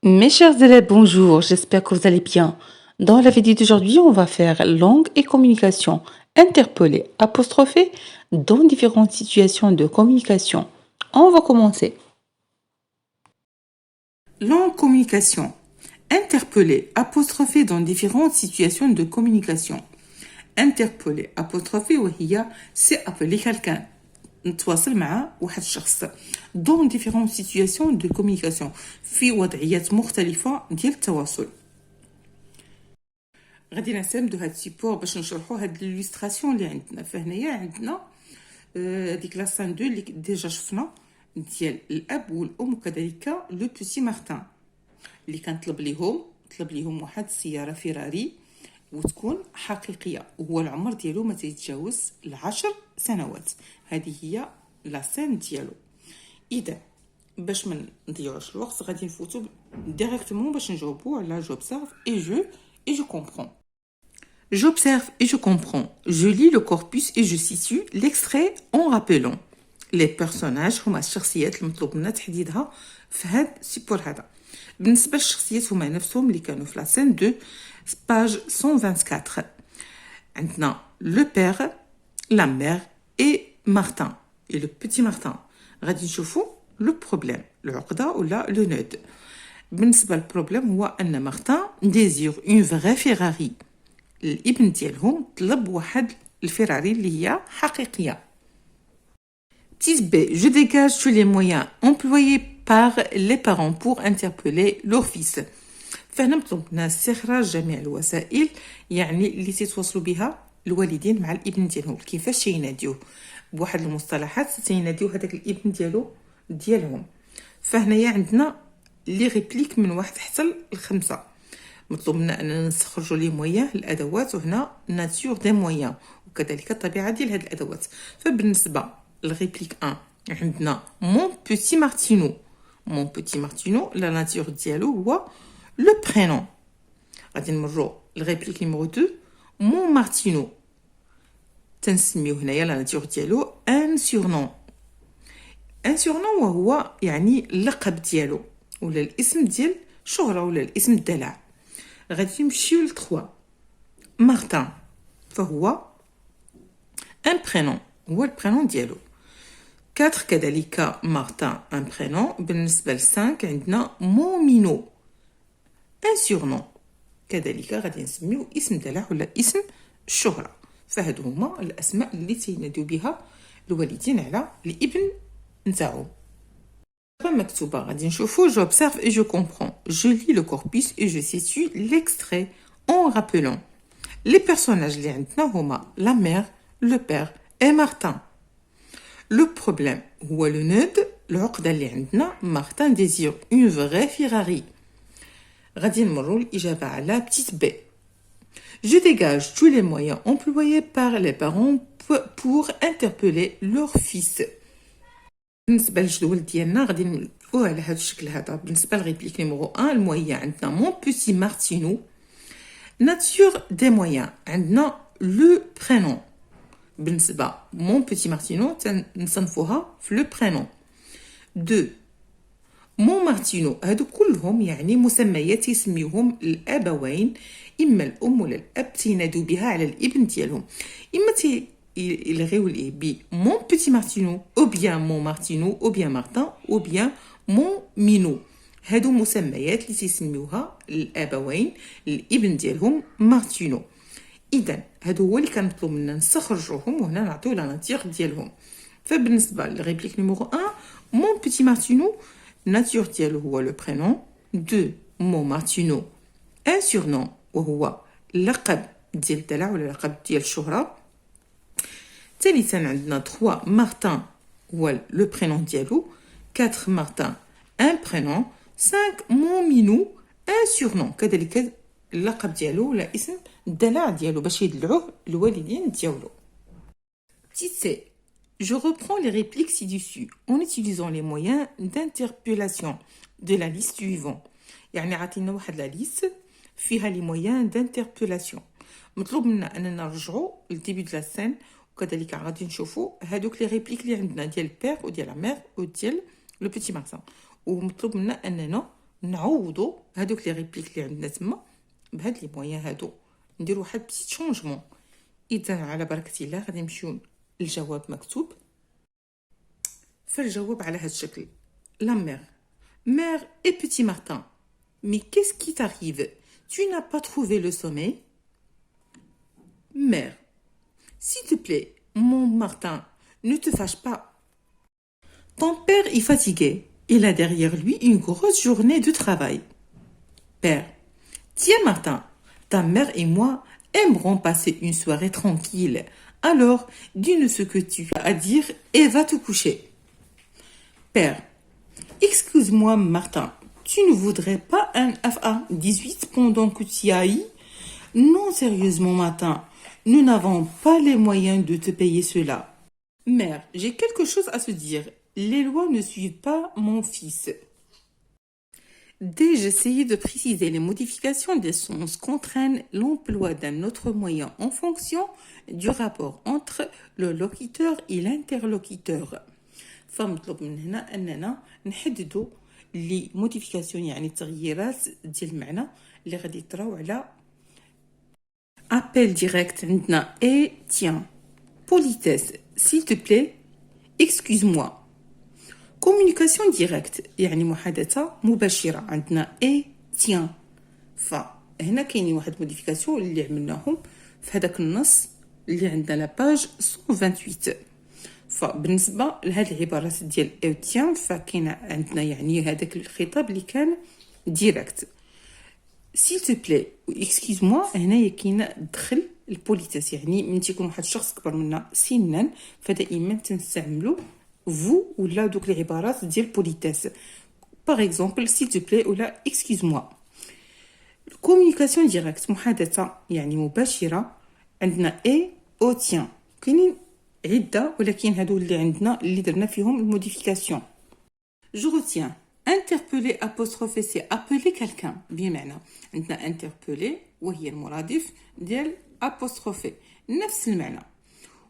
Mes chers élèves, bonjour, j'espère que vous allez bien. Dans la vidéo d'aujourd'hui, on va faire langue et communication, interpeller, apostropher dans différentes situations de communication. On va commencer. Langue, communication, interpeller, apostropher dans différentes situations de communication. Interpeller, apostropher, c'est appeler quelqu'un. نتواصل مع واحد الشخص دون ديفيرون سيتوياسيون دو كومونيكاسيون في وضعيات مختلفه ديال التواصل. غادي نعتمدوا هاد السيبور باش نشرحوا هاد ليلوستراسيون اللي عندنا. فهنايا عندنا ديك لاسان 2 اللي ديجا شفنا ديال الاب والام وكذلك لو بوتي مارتان اللي طلب ليهم واحد السياره فيراري وتكون حقيقيه وهو العمر ديالو ما تيتجاوز 10 سنوات. هذه هي لا سين ديالو. اذا باش ما نضيعوش الوقت غادي نفوتوا ديريكتومون باش نجاوبوا على j'observe et je comprends. J'observe et je comprends. Je lis le corpus et je situe l'extrait en rappelant les personnages هما الشخصيات المطلوب منا تحديدها في هاد السيبور هذا. بالنسبه للشخصيات هما نفسهم اللي كانوا في لا سين 2 page 124. عندنا le père, la mère et Martin et le petit Martin. غادي نشوفوا le problème, العقدة ولا le nœud. بالنسبة للبروبليم هو أن مارتان ديزير اون فغي فيراري. الابن ديالهم طلب واحد الفيراري اللي هي حقيقية. Petite B, je dégage tous les moyens employés par les parents pour interpeller leur fils. فهنا مطلوب منا استخراج جميع الوسائل يعني اللي تتواصلوا بها الوالدين مع الابن ديالهم. كيفاش تيناديوه بواحد المصطلحات تيناديو هذاك الابن ديالهم. فهنايا عندنا لي ريبليك من واحد حتى ل5. مطلوب منا اننا نستخرجوا لي مويان الادوات وهنا ناتور دي مويان وكذلك الطبيعه ديال هاد الادوات. فبالنسبه للريبليك 1 عندنا مون بوتي مارتينو لا ناتور ديالو هو لو برينون. غادي نمروا الريبليك نيميرو 2 مون مارتينو تنسميو هنايا لا ناتور ديالو ان سورنون وهو يعني اللقب ديالو ولا الاسم ديال الشهره ولا الاسم الدلع. غادي نمشيو ل 3 مارتان فهو ان برينون هو البرينون ديالو. 4 كذلك مارتان ان برينون. بالنسبه ل 5 عندنا مومينو ان سورنون كذلك غادي نسميو اسم دلع ولا اسم الشهره. فهادو هما الاسماء اللي تيناديو بها الوالدين على الابن نتاعو. مكتوبه غادي نشوفو j'observe et je comprends. Je lis le corpus et je situe l'extrait en rappelant les personnages اللي عندنا هما la mère, le père et Martin. Le problème هو le nœud العقده اللي عندنا Martin désire une vraie Ferrari. غادي نمروا الإجابة على petite B. Je dégage tous les moyens employés par les parents pour interpeller leur fils. بالنسبة للجدول ديالنا غادي نلقوه على هذا الشكل هذا. بالنسبة للريبليك نيميرو 1 المويان عندنا مون بوتي مارتينو. ناتور دي مويان عندنا لو برينون. بالنسبة مون بوتي مارتينو تنصنفوها في لو برينون. 2 مون مارتينو هادو كلهم يعني مسميات يسميوهم الابوين اما الام ولا الاب تينادوا بها على الابن ديالهم. اما يلغيو ليه ب مون بوتي مارتينو او بيان مون مارتينو او بيان مارتان او بيان مون مينو. هادو مسميات اللي تيسميوها الابوين الابن ديالهم مارتينو. اذا هادو هو اللي كنطلب منا نستخرجوهم وهنا نعطيو لا ناتير ديالهم. فبالنسبه للريبليك نيميرو 1 مون بوتي مارتينو ناتور ديالو هو لو برينون. 2 مون مارتينو ان سورنون وهو اللقب ديال الدلع ولا اللقب ديال الشهره. ثالثا عندنا 3 مارتان هو لو برينون ديالو. 4 مارتان ان برينون. 5 مون مينو ان سورنون كذلك اللقب ديالو ولا اسم الدلع ديالو باش يدلعوه الوالدين ديالو. Petit C. Je reprends les répliques ci-dessus en utilisant les moyens d'interpellation de la liste suivante. يعني عطينا واحد لا ليست فيها لي مويان d'interpellation. مطلوب منا اننا نرجعوا للديبي دو لا سين وكذلك غادي نشوفوا هادوك لي ريبليك اللي عندنا ديال البير وديال لا مير وديال لو بيتي مارتان. ومطلوب منا اننا نعوضوا هادوك لي ريبليك اللي عندنا تما بهاد لي مويان هادو، نديرو واحد بسيط شونجمون. اذا على بركه الله غادي نمشيو الجواب مكتوب. فالجواب على هاد الشكل: La mère et petit Martin. Mais qu'est-ce qui t'arrive? Tu n'as pas trouvé le sommeil? Mère, s'il te plaît, mon Martin, ne te fâche pas. Ton père est fatigué. Il a derrière lui une grosse journée de travail. Père, tiens Martin, ta mère et moi aimerons passer une soirée tranquille. Alors, dis-nous ce que tu as à dire et va te coucher. Père, excuse-moi Martin, tu ne voudrais pas un FA-18 pendant que tu y ailles? Non, sérieusement Martin, nous n'avons pas les moyens de te payer cela. Mère, j'ai quelque chose à te dire. Les lois ne suivent pas mon fils. Dès j'essayais de préciser les modifications des sens qu'entraîne l'emploi d'un autre moyen en fonction du rapport entre le locuteur et l'interlocuteur. فمطلوب من هنا أننا نحددوا لي موديفيكاسيون يعني التغييرات ديال المعنى اللي غادي يطراو على appel direct عندنا et tiens, politesse, s'il te plaît, excuse-moi. communication directe يعني محادثة مباشرة عندنا et tiens. فهنا كاينين واحد موديفيكاسيون اللي عملناهم في هذاك النص اللي عندنا لا باج 128. فبالنسبه لهاد العبارات ديال او تيان فكاين عندنا يعني هذاك الخطاب اللي كان ديريكت. سيل تو بلاي اكسكيوز موا هنايا كاين دخل البوليتيس يعني من تيكون واحد الشخص كبر منا سنا فدائما تنستعملوا فو ولا دوك العبارات ديال بوليتيس. باغ اكزومبل سيل تو بلاي ولا اكسكيوز موا. كومونيكاسيون ديريكت محادثه يعني مباشره عندنا اي او تيان. كاينين عدة ولكن هادو اللي عندنا اللي درنا فيهم الموديفيكاسيون. جو retiens interpeller apostrophe c'est appeler quelqu'un بمعنى عندنا interpeller وهي المرادف ديال apostrophe نفس المعنى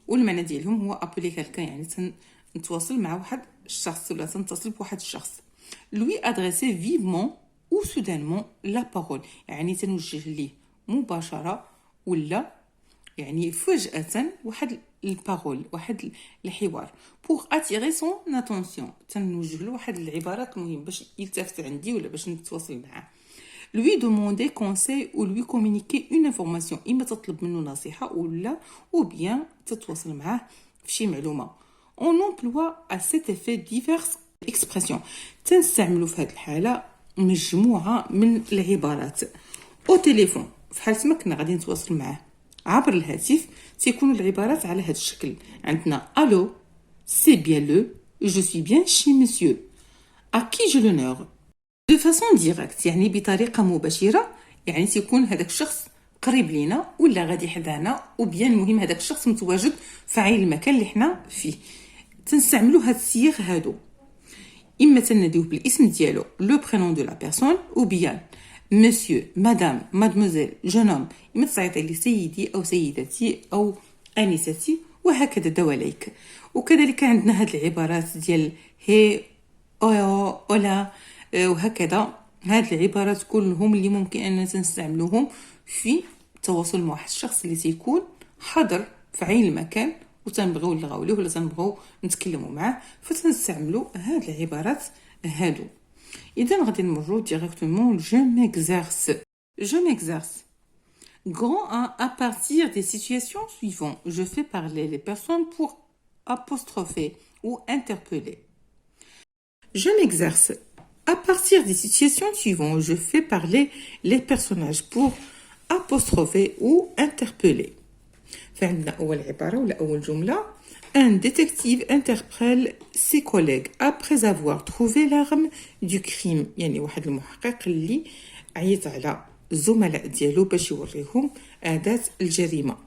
والمعنى ديالهم هو appeler quelqu'un يعني نتواصل مع واحد الشخص ولا تنتصل بواحد الشخص. lui adresser vivement ou soudainement la parole يعني تنوجه ليه مباشرة ولا يعني فجأة واحد البارول واحد الحوار pour attirer son attention تنوجه له واحد العبارات مهم باش يلتفت عندي ولا باش نتواصل معاه. lui demander conseil ou lui communiquer une information إما تطلب منه نصيحة ولا ou bien تتواصل معاه في شي معلومة. on emploie à cet effet diverses expressions تنستعملوا في هذه الحالة مجموعة من العبارات. au téléphone في حالة ما كنا غادي نتواصل معاه عبر الهاتف تيكونوا العبارات على هذا الشكل عندنا الو سي بيان لو جو سوي بيان شي مسيو ا كي جو لونور. دو فاسون ديريكت يعني بطريقه مباشره يعني تيكون هذاك الشخص قريب لينا ولا غادي حدانا وبيان المهم هذاك الشخص متواجد في عين المكان اللي حنا فيه. تنستعملوا هاد الصيغ هادو اما تناديوه بالاسم ديالو لو برينون دو لا بيرسون او بيان مسيو مدام مادموزيل جون هوم إما تعيطي لي سيدي أو سيدتي أو أنستي وهكذا دواليك. وكذلك عندنا هاد العبارات ديال هي أو أولا وهكذا. هاد العبارات كلهم اللي ممكن أننا نستعملوهم في التواصل مع واحد الشخص اللي تيكون حاضر في عين المكان وتنبغيو نلغاو ليه ولا تنبغيو نتكلموا معاه فتنستعملوا هاد العبارات هادو. إذا غادي نمرو directement je m'exerce. Je m'exerce. Grand 1 à partir des situations suivantes. Je fais parler les personnes pour apostropher ou interpeller. Je m'exerce. À partir des situations suivantes, je fais parler les personnages pour apostropher ou interpeller. فعندنا أول عبارة ولا أول جملة. Un détective interpelle ses collègues après avoir trouvé l'arme du crime. يعني واحد المحقق اللي عيط على الزملاء ديالو باش يوريهم أداة الجريمة.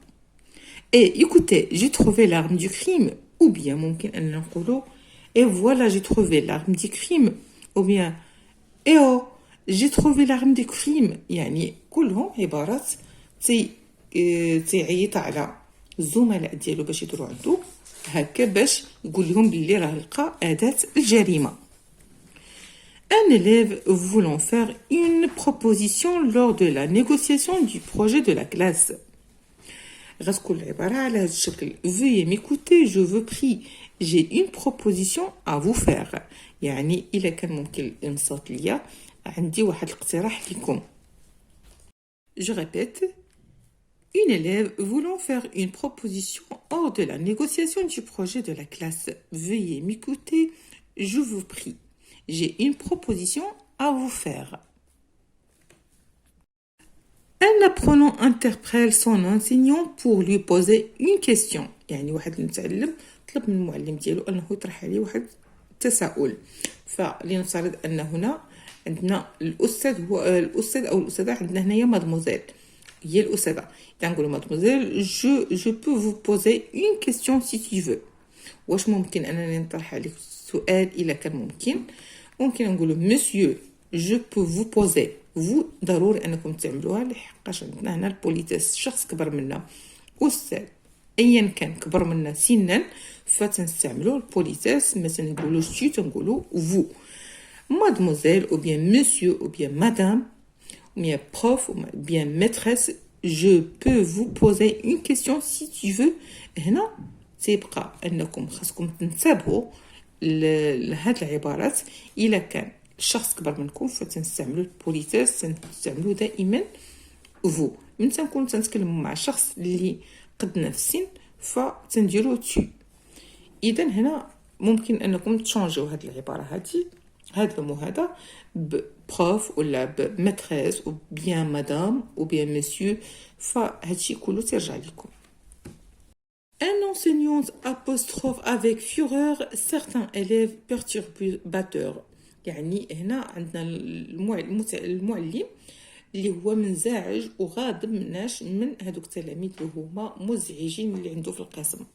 Et écoutez, j'ai trouvé l'arme du crime. Ou bien ممكن أن نقولوا et voilà j'ai trouvé l'arme du crime. Ou bien et oh j'ai trouvé l'arme du crime. يعني كلهم عبارات تيعيط على الزملاء ديالو باش يديروا عنده هكا باش يقول لهم باللي راه لقى أداة الجريمة. Un élève voulant faire une proposition lors de la négociation du projet de la classe. غتكون العبارة على هذا الشكل. Veuillez m'écouter, je veux prie. J'ai une proposition à vous faire. يعني إلا كان ممكن الإنصات ليا عندي واحد الاقتراح لكم. Je répète. Une élève voulant faire une proposition hors de la négociation du projet de la classe. Veuillez m'écouter, je vous prie. J'ai une proposition à vous faire. Un apprenant interpelle son enseignant pour lui poser une question. يعني واحد المتعلم طلب من المعلم ديالو أنه يطرح عليه واحد التساؤل. فلنفترض أن هنا عندنا الأستاذ هو الأستاذ أو الأستاذة عندنا هنايا مادموزيل. هي الأستاذة. نقولوا مادموزيل je peux vous poser une question si tu veux. واش ممكن أنني نطرح عليك سؤال إلا كان ممكن. ممكن نقولوا monsieur je peux vous poser. vous ضروري أنكم تعملوها لحقاش عندنا هنا البوليتيس شخص كبر منا أستاذ أيا كان كبر منا سنا فتنستعملوا البوليتيس مثلا نقولوا tu تنقولوا vous. Mademoiselle ou bien monsieur ou bien madame ou bien prof ou bien maîtresse je peux vous poser une question si tu veux. هنا تيبقى أنكم خاصكم تنتبهوا لهاد العبارات. إلا كان الشخص كبر منكم فتنستعملوا البوليتيس تنستعملوا دائما vous. من تنكون تنتكلموا مع شخص اللي قدنا في السن فتنديروا tu. إذا هنا ممكن أنكم تشانجوا هاد العبارة هاد المو هذا ببروف ولا بماتريس ou bien madame ou bien monsieur فهادشي كله ترجع لكم. Un enseignant apostrophe avec fureur certains élèves perturbateurs. يعني هنا عندنا المعلم اللي هو منزعج وغاضب من هذوك التلاميذ اللي هما مزعجين اللي عنده في القسم.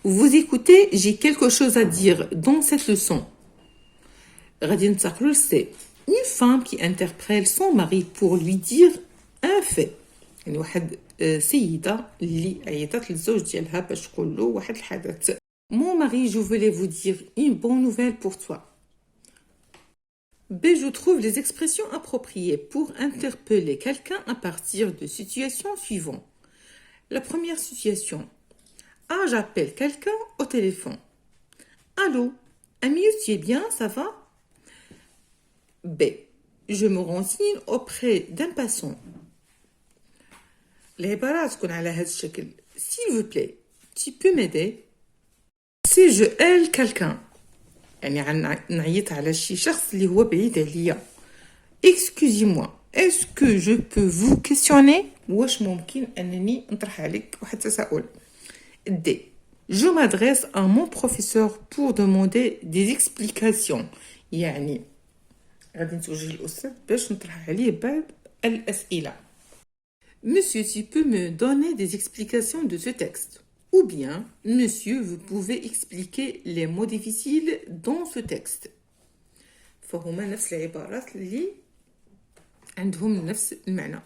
Vous écoutez, j'ai quelque chose à dire dans cette leçon. غادي ننتقلوا لسي. Une femme qui interpelle son mari pour lui dire un fait. يعني واحد سيدة اللي عيطت للزوج ديالها باش تقول له واحد الحدث. Mon mari, je voulais vous dire une bonne nouvelle pour toi. B. Je trouve les expressions appropriées pour interpeller quelqu'un à partir de situations suivantes. La première situation. A. J'appelle quelqu'un au téléphone. Allô, ami, tu es bien, ça va? B. Je me renseigne auprès d'un passant. العبارة تكون على هذا الشكل. S'il vous plaît, tu peux m'aider? Si je aide quelqu'un. يعني نعيط على شي شخص اللي هو بعيد عليا. Excusez-moi, est-ce que je peux vous questionner? واش ممكن أنني نطرح عليك واحد التساؤل. D. Je m'adresse à mon professeur pour demander des explications. يعني غادي نتوجه للأستاذ باش نطرح عليه بعض الأسئلة. Monsieur, tu peux me donner des explications de ce texte? Ou bien, monsieur, vous pouvez expliquer les mots difficiles dans ce texte. فهما نفس العبارات اللي عندهم نفس المعنى.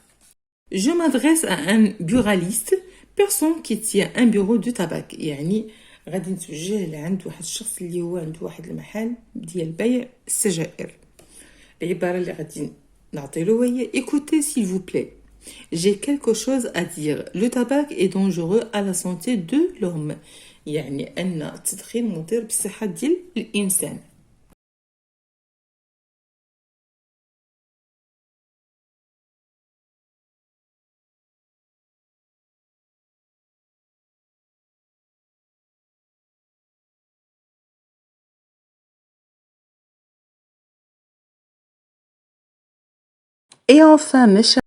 Je m'adresse à un buraliste, personne qui tient un bureau de tabac. يعني غادي نتوجه لعند واحد الشخص اللي هو عنده واحد المحل ديال بيع السجائر. العبارة اللي غادي نعطيلو هي écoutez s'il vous plaît. J'ai quelque chose à dire. Le tabac est dangereux à la santé de l'homme. يعني أن التدخين مضر بالصحة ديال الإنسان. Et enfin, mes chers